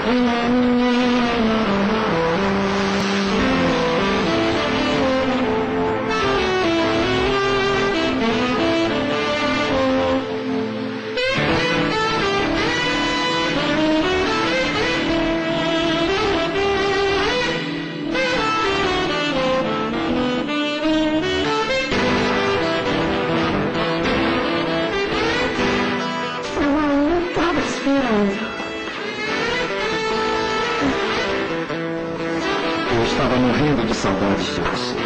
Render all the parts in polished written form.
Eu estava morrendo de saudades de você.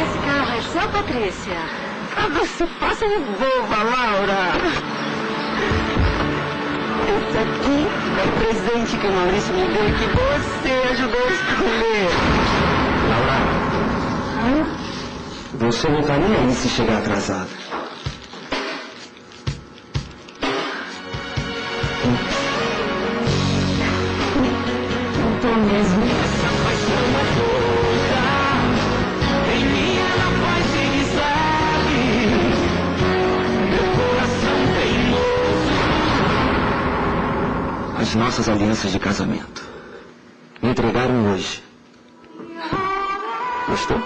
Esse carro é seu, Patrícia? Você passa de boba, Laura. Esse aqui é o presente que o Maurício me deu e que você ajudou a escolher. Laura, você não está nem aí se chegar atrasada. Não tô mesmo. Essa paixão é doida, em mim ela faz zigue-zague, meu coração teimoso. As nossas alianças de casamento. Me entregaram hoje. Gostou?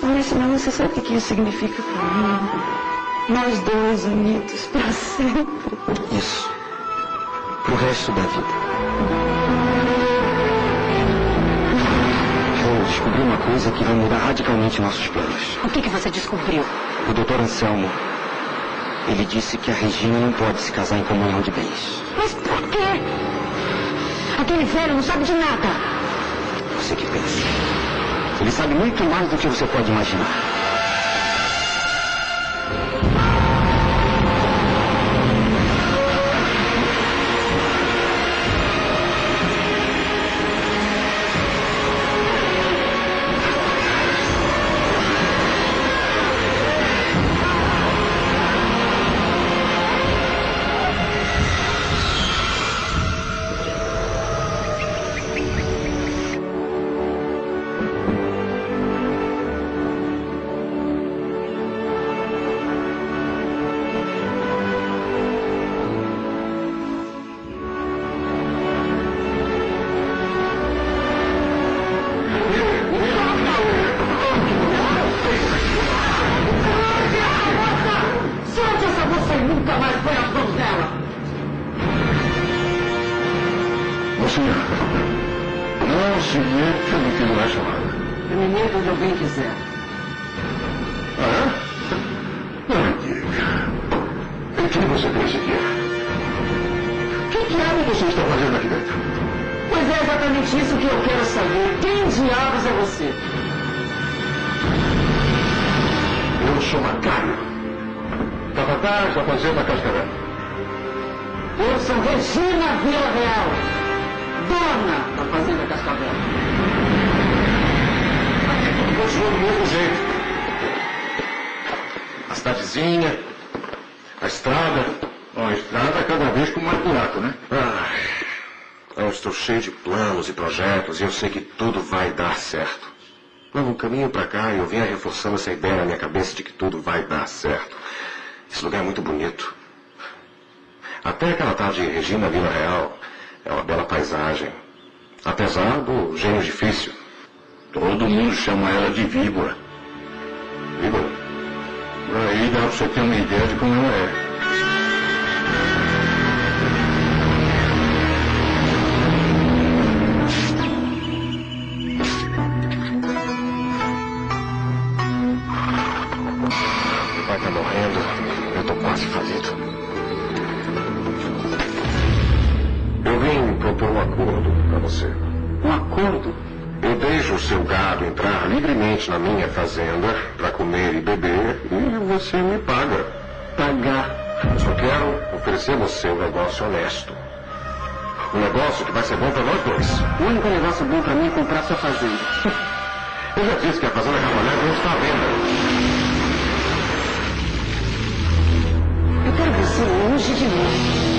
Maurício, mas você sabe o que isso significa pra mim? Nós dois unidos pra sempre. Isso. Pro resto da vida. Eu descobri uma coisa que vai mudar radicalmente nossos planos. O que você descobriu? O Dr. Anselmo, ele disse que a Regina não pode se casar em comunhão de bens. Mas por quê? Aquele velho não sabe de nada. Você que pensa. Ele sabe muito mais do que você pode imaginar. Você não se meta no que não é chamado. Eu me meto onde alguém quiser. Ah, é? Não me diga. E quem você pensa que é? Que diabo você está fazendo aqui dentro? Pois é exatamente isso que eu quero saber. Quem diabos é você? Eu sou Macário. Capataz da Fazenda Cascavel. Eu sou Regina Vila Real, dona da Fazenda Cascavel. Continua do mesmo jeito. A cidadezinha, a estrada. Bom, a estrada cada vez com mais buraco, né? Eu estou cheio de planos e projetos e eu sei que tudo vai dar certo. Mas no caminho para cá eu vinha reforçando essa ideia na minha cabeça de que tudo vai dar certo. Esse lugar é muito bonito. Até aquela tal de Regina Vila Real é uma bela paisagem. Apesar do gênio difícil. Todo mundo chama ela de Víbora. Víbora? Aí dá pra você ter uma ideia de como ela é. Meu pai tá morrendo, eu tô quase falido. Eu vim propor um acordo para você. Um acordo? Eu deixo o seu gado entrar livremente na minha fazenda para comer e beber e você me paga. Pagar. Eu só quero oferecer a você um negócio honesto. Um negócio que vai ser bom para nós dois. O único negócio bom pra mim é comprar sua fazenda. Eu já disse que a fazenda Cavalheiro não está à venda. Eu quero você longe de mim.